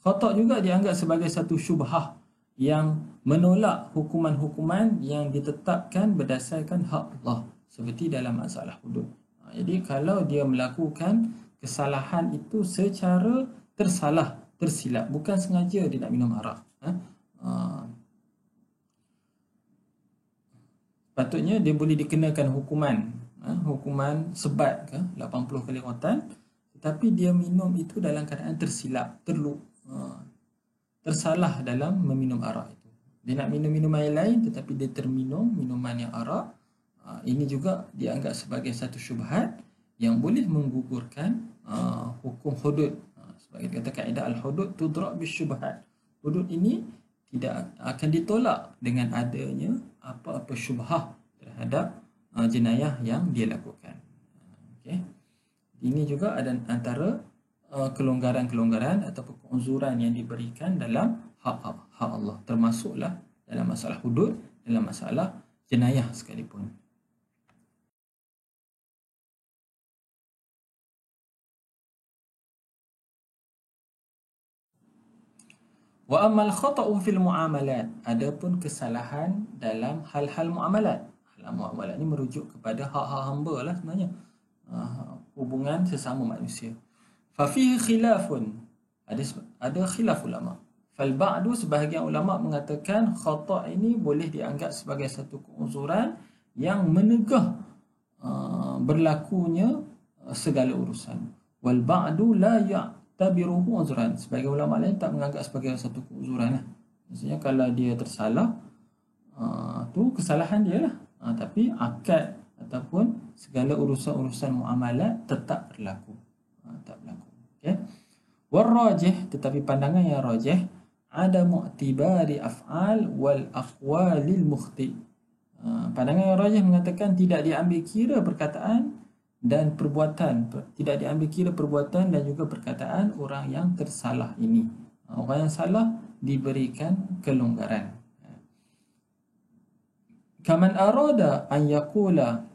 Khata' juga dianggap sebagai satu syubhah yang menolak hukuman-hukuman yang ditetapkan berdasarkan hak Allah, seperti dalam masalah hudud. Jadi kalau dia melakukan kesalahan itu secara tersilap, bukan sengaja dia nak minum arak, patutnya dia boleh dikenakan hukuman sebat ke 80 kali rotan, tetapi dia minum itu dalam keadaan tersilap, tersalah dalam meminum arak itu. Dia nak minum minuman yang lain tetapi dia terminum minuman yang arak. Ini juga dianggap sebagai satu syubhat yang boleh menggugurkan hukum hudud. Sebagai kata kaedah al-hudud tudra' bisyubhat. Hudud ini tidak akan ditolak dengan adanya apa-apa syubhah terhadap jenayah yang dia lakukan. Okey. Ini juga ada antara kelonggaran-kelonggaran ataupun keuzuran yang diberikan dalam hak Allah, termasuklah dalam masalah hudud, dalam masalah jenayah sekalipun. Wa amal khata'u fil muamalat, adapun kesalahan dalam hal-hal muamalat. Hal muamalat ni merujuk kepada hak-hak hamba lah sebenarnya, hubungan sesama manusia. Fa fihi khilafun, ada khilaf ulama. Fal ba'du, sebahagian ulama mengatakan khata' ini boleh dianggap sebagai satu keuzuran yang menegah berlakunya segala urusan. Wal ba'du la ya'tabiruhu uzran, sebagai ulama lain tak menganggap sebagai satu keuzuran lah. Maksudnya kalau dia tersalah, tu kesalahan dia lah, tapi akad ataupun segala urusan-urusan muamalat tetap berlaku, tak berlaku. Okey. Warrajih, tetapi pandangan yang rajih, ada mu'tibari af'al wal aqwalil mukhti. Pandangan yang rajih mengatakan tidak diambil kira perkataan dan perbuatan, tidak diambil kira perbuatan dan juga perkataan orang yang tersalah ini. Orang yang salah diberikan kelonggaran. Kaman arada an yaqula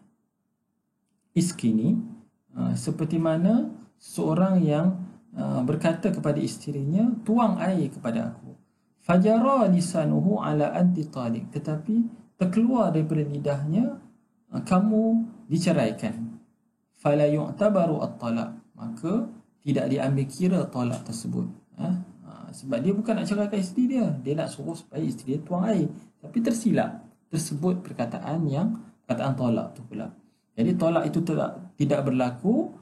iskini, seperti mana seorang yang berkata kepada isterinya, tuang air kepada aku. Fajara lisanuhu ala anti taliq, tetapi terkeluar daripada lidahnya, kamu diceraikan. Fala yu'tabaru at-talaq, maka tidak diambil kira talak tersebut. Sebab dia bukan nak ceraikan isteri dia, dia nak suruh supaya isteri dia tuang air, tapi tersilap, tersebut perkataan talak tu pula. Jadi talak itu tidak berlaku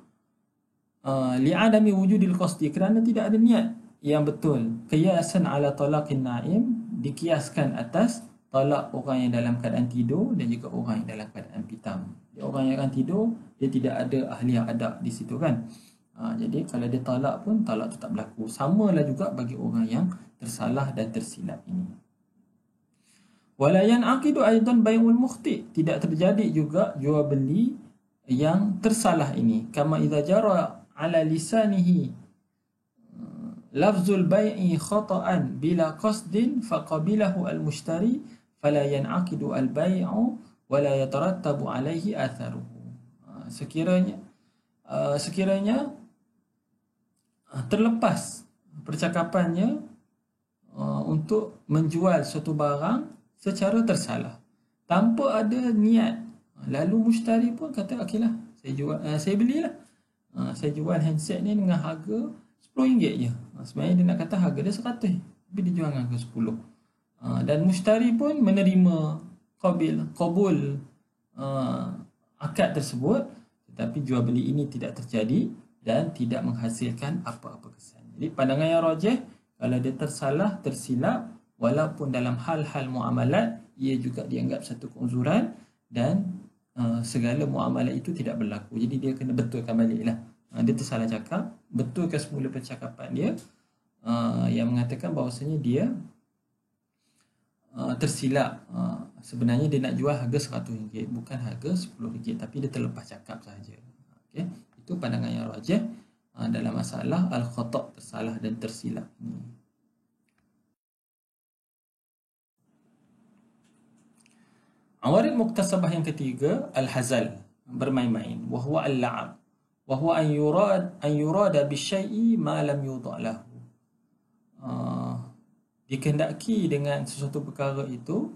li'adami wujudil qasdi, kerana tidak ada niat yang betul. Qiyasan ala talaqin na'im, dikiaskan atas talak orang yang dalam keadaan tidur dan juga orang yang dalam keadaan pitam. Orang yang akan tidur, dia tidak ada ahli adab di situ kan. Jadi kalau dia talak pun, talak itu tak berlaku. Samalah juga bagi orang yang tersalah dan tersilap ini. Wala yan'aqidu aidan bai'ul mukhti, tidak terjadi juga jual beli yang tersalah ini. Kama idza jara ala lisanihi lafzul bai'i khata'an bila qasdin faqabilahu al-mushtari fala yan'aqidu al-bai'u wala yatarattabu alaihi atharuhu. Sekiranya terlepas percakapannya untuk menjual suatu barang secara tersalah tanpa ada niat, lalu mushtari pun kata okeylah, saya belilah, saya jual handset ni dengan harga RM10 je. Sebenarnya dia nak kata harga dia 100 tapi dia jual dengan harga 10. Dan mushtari pun menerima qabul akad tersebut, tetapi jual beli ini tidak terjadi dan tidak menghasilkan apa-apa kesan. Jadi pandangan yang rajih, kalau dia tersalah, tersilap, walaupun dalam hal-hal muamalat, ia juga dianggap satu keuzuran dan segala muamalat itu tidak berlaku. Jadi dia kena betulkan balik lah. Dia tersalah cakap, betulkan semula percakapan dia yang mengatakan bahawasanya dia tersilap. Sebenarnya dia nak jual harga RM100, bukan harga RM10, tapi dia terlepas cakap sahaja. Okay? Itu pandangan yang rajih dalam masalah al-khata', tersalah dan tersilap ini. Awarid muktasabah yang ketiga, al-hazal, bermain-main, wa huwa al-la'ab, wa huwa an yurada bisyai'i ma lam yudha' lahu. Dikehendaki dengan sesuatu perkara itu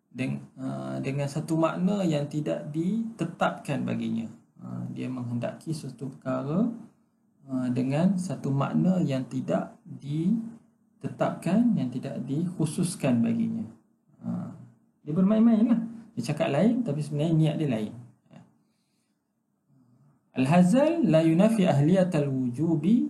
dengan satu makna yang tidak ditetapkan baginya. Dia menghendaki sesuatu perkara dengan satu makna yang tidak ditetapkan, yang tidak dikhususkan baginya. Dia bermain-main lah. Dia cakap lain tapi sebenarnya niat dia lain. Al-hazal la yunafi ahliyatal wujubi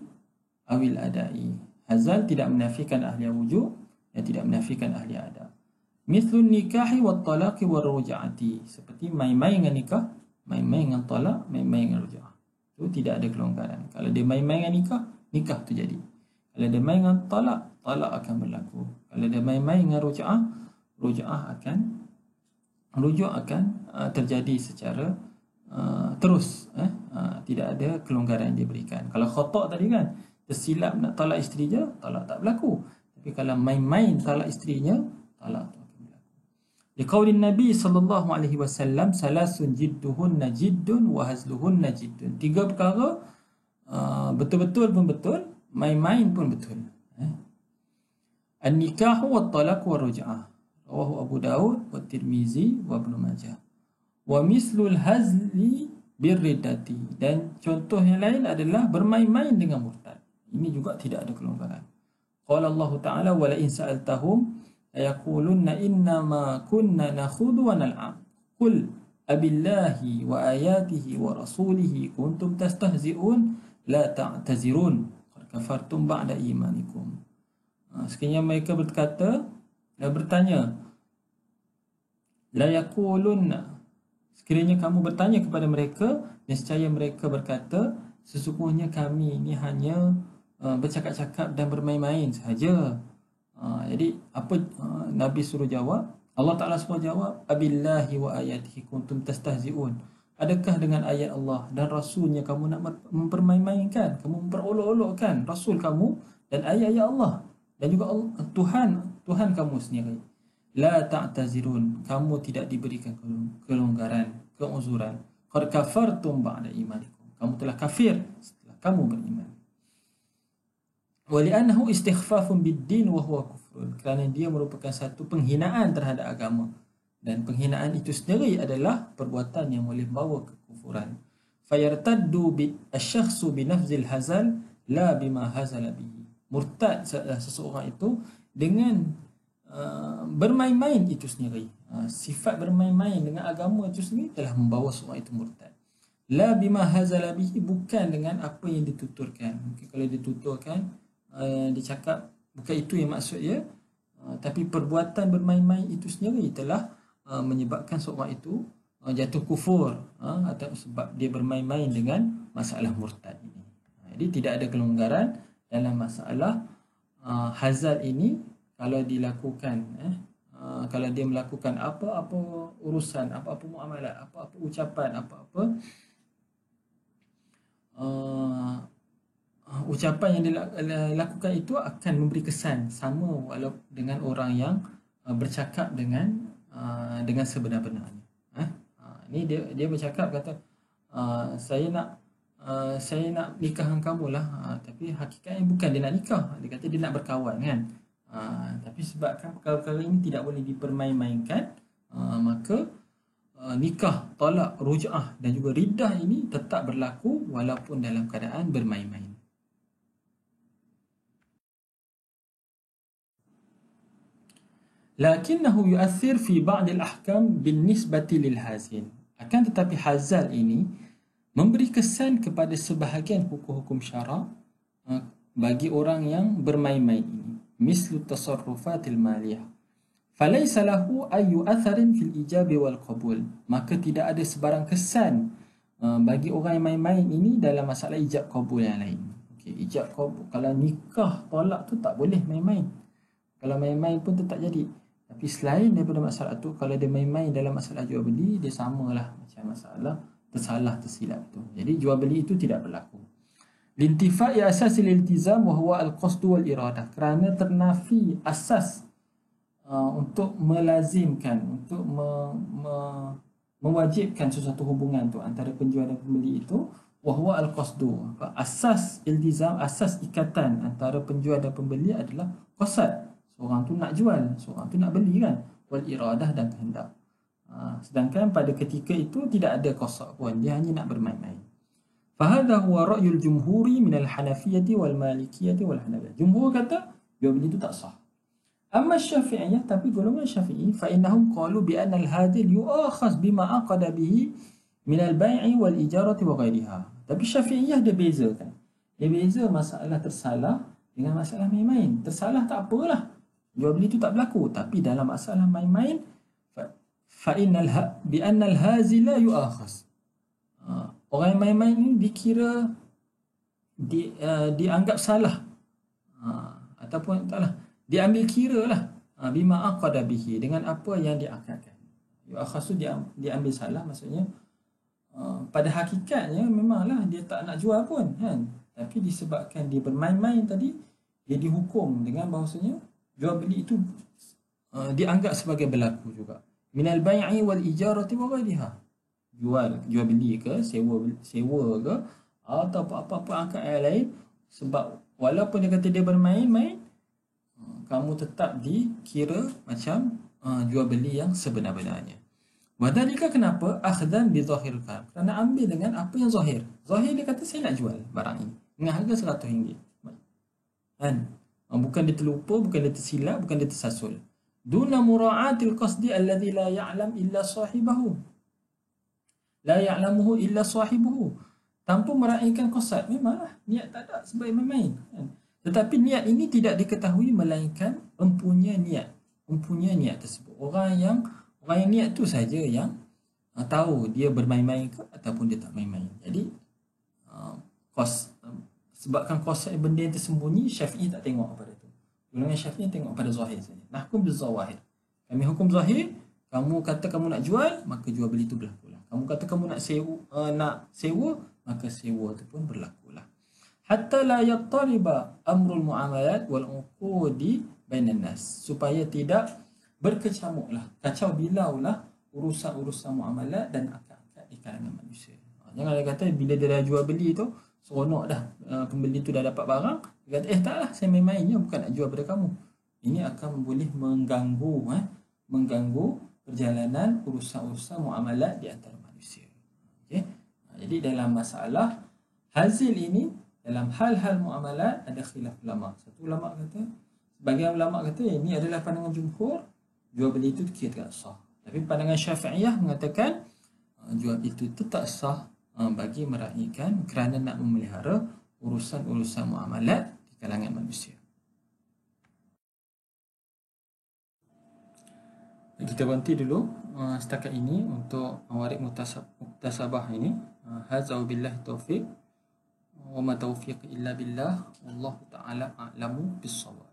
awil adai. Hazal tidak menafikan ahli wujub dan tidak menafikan ahli ada. Mithlun nikahi wat talaqi war ruj'ati. Seperti main-main dengan nikah, main-main dengan talak, main-main dengan ruj'ah. Itu tidak ada kelonggaran. Kalau dia main-main dengan nikah, nikah tu jadi. Kalau dia main dengan talak, talak akan berlaku. Kalau dia main-main dengan ruj'ah, ruj'ah akan terjadi secara terus, tidak ada kelonggaran yang diberikan. Kalau khata' tadi kan, tersilap nak talak isteri je, talak tak berlaku. Tapi kalau main-main talak isterinya, talak tu akan berlaku. Liqaulin Nabi sallallahu alaihi wasallam, salasun jidduhunna jiddun wa hazluhunna jiddun. 3 perkara betul-betul pun betul, main-main pun betul. An-nikahu wat talaq wa ruj'ah. Rawahu Abu Daud wa Tirmizi wa Ibnu Majah. Wa mislul hazli birriddati. Dan contoh yang lain adalah bermain-main dengan murtad. Ini juga tidak ada kelonggaran. Qala Allah Ta'ala wa la in sa'altahum ayaqulunna inna ma kunna nakhudhu wa nal'ab. Qul abillahi wa ayatihi wa rasulihi kuntum tastahzi'un la ta'tazirun qad kafartum ba'da imanikum. Sekiranya mereka bertanya, la yaqulunna, sekiranya kamu bertanya kepada mereka, nescaya mereka berkata, sesungguhnya kami ini hanya bercakap-cakap dan bermain-main sahaja. Jadi apa Nabi suruh jawab? Allah Ta'ala suruh jawab, abillahi wa ayatihi kuntum tastahzi'un. Adakah dengan ayat Allah dan Rasulnya kamu nak mempermain-mainkan, kamu memperolok-olokkan Rasul kamu dan ayat-ayat Allah dan juga Allah, Tuhan kamu sendiri. La ta'tazirun, kamu tidak diberikan kelonggaran, keuzuran. Qad kafartum ba'da imanikum, kamu telah kafir setelah kamu beriman. Wa li'annahu istighfafun bid-din wa huwa kufrun, kerana dia merupakan satu penghinaan terhadap agama, dan penghinaan itu sendiri adalah perbuatan yang boleh membawa kekufuran. Fayartaddu asy-syakhsu bi nafzil hazal la bima hazala bihi. Murtad seseorang itu dengan bermain-main itu sendiri. Sifat bermain-main dengan agama itu sendiri telah membawa seorang itu murtad. La bima hazala bihi, bukan dengan apa yang dituturkan. Mungkin kalau dituturkan, dicakap bukan itu yang maksudnya, tapi perbuatan bermain-main itu sendiri telah menyebabkan seorang itu jatuh kufur, atau sebab dia bermain-main dengan masalah murtad ini. Jadi tidak ada kelonggaran dalam masalah hazal ini kalau dilakukan kalau dia melakukan apa-apa urusan, apa-apa muamalat, apa-apa ucapan, apa-apa ucapan yang dilakukan itu akan memberi kesan sama walau dengan orang yang bercakap dengan sebenar-benarnya. Ni dia bercakap kata saya nak nikah dengan kamu lah, tapi hakikatnya bukan dia nak nikah, dia kata dia nak berkawan kan. Tapi sebabkan perkara-perkara ini tidak boleh dipermain-mainkan, maka nikah, talak, ruj'ah dan juga riddah ini tetap berlaku walaupun dalam keadaan bermain-main. Lakinnahu yu'athir fi ba'd al-ahkam bin-nisbati lil-hazin. Akan tetapi hazal ini memberi kesan kepada sebahagian hukum-hukum syarak bagi orang yang bermain-main ini. Mislu tasarrufatil maliyah. Falaysa lahu ayyu atharin fil ijabi wal qabul. Maka tidak ada sebarang kesan bagi orang yang main-main ini dalam masalah ijab qabul yang lain. Okey, ijab qabul, kalau nikah tolak tu tak boleh main-main. Kalau main-main pun tetap jadi. Tapi selain daripada masalah tu, kalau dia main-main dalam masalah jual beli, dia samalah macam masalah tersalah tersilap tu. Jadi jual beli itu tidak berlaku. Lintifa'i asasil iltizam wa huwa al-qasdu wal iradah. Kerana ternafi asas untuk melazimkan, untuk mewajibkan sesuatu hubungan tu antara penjual dan pembeli itu, wa huwa al-qasdu. Asas iltizam, asas ikatan antara penjual dan pembeli adalah qasad. Seorang tu nak jual, seorang tu nak beli kan. Wal iradah, dan kehendak. Sedangkan pada ketika itu tidak ada qasad pun, dia hanya nak bermain-main. Fahadha huwa ra'yul jumhuri minal hanafiyyati wal malikiyyati wal hanabiyah. Jumhur kata jual beli itu tak sah. Amma Syafi'iyah, tapi golongan Syafi'i, fa innahum qalu bi anna al-hadil yu'akhaz bima aqada bihi min al-bai'i wal ijarati wa ghairiha. Tapi Syafi'iyah dia bezakan. Dia beza masalah tersalah dengan masalah main-main. Tersalah tak apalah, jual beli itu tak berlaku. Tapi dalam masalah main-main, fa innal bi anna al-hazila yu'akhaz. Orang yang main-main ini dikira dianggap salah, ataupun taklah, diambil kira lah, bima aqada bihi, dengan apa yang diakadkan. Yu'akhaz tu diambil salah, maksudnya pada hakikatnya memanglah dia tak nak jual pun kan, tapi disebabkan dia bermain-main tadi, dia dihukum dengan bahawasanya jual beli itu dianggap sebagai berlaku juga. Minal bai'i wal ijarati wa ghairiha. Jual beli ke, sewa ke, atau apa-apa akad yang lain. Sebab walaupun dia kata dia bermain-main, kamu tetap dikira macam jual beli yang sebenar-benarnya. Wadhalika, kenapa? Akhdan bi zahir kalam. Kerana ambil dengan apa yang zahir. Zahir dia kata saya nak jual barang ini dengan harga RM100. Kan? Bukan dia terlupa, bukan dia tersilap, bukan dia tersasul. Duna mura'atil qasdi alladhi la ya'lam illa sahibahu. La ya'lamuhu illa sahibuhu. Tanpa meraihkan qasad. Memanglah niat tak ada sebagai main-main. Tetapi niat ini tidak diketahui melainkan empunya niat tersebut. Orang yang niat tu saja yang tahu dia bermain-main ke ataupun dia tak main-main. Jadi sebabkan qasad benda yang tersembunyi, Syafi'i tak tengok pada tu. Golongan Syafi'i tengok pada zahir saja. Nahkum bil zawahir. Kami hukum zahir. Kamu kata kamu nak jual, maka jual beli itu berlakulah. Kamu kata kamu nak sewa, maka sewa itu pun berlakulah. Hatta la yattariba amrul muamalat wal uqudi bainan nas. Supaya tidak berkecamuklah, kacau bilaulah urusan-urusan muamalat dan akad-akad di kalangan manusia. Jangan dia kata bila dia dah jual beli tu, seronok dah, pembeli tu dah dapat barang, dia kata taklah, saya main-main je, bukan nak jual pada kamu. Ini akan boleh mengganggu perjalanan urusan-urusan muamalat di antara manusia. Okey. Jadi dalam masalah hazil ini, dalam hal-hal muamalat ada khilaf ulama. Satu ulama kata, sebagian ulama kata ini adalah pandangan jumhur, jual beli itu kira tak sah. Tapi pandangan Syafi'iyah mengatakan jual itu tak sah bagi meraihkan kerana nak memelihara urusan-urusan muamalat di kalangan manusia. Kita berhenti dulu setakat ini untuk mawarid muktasabah ini. Hadza billahi taufiq wa ma taufiq illa billah, wallahu ta'ala a'lamu bis-shawab.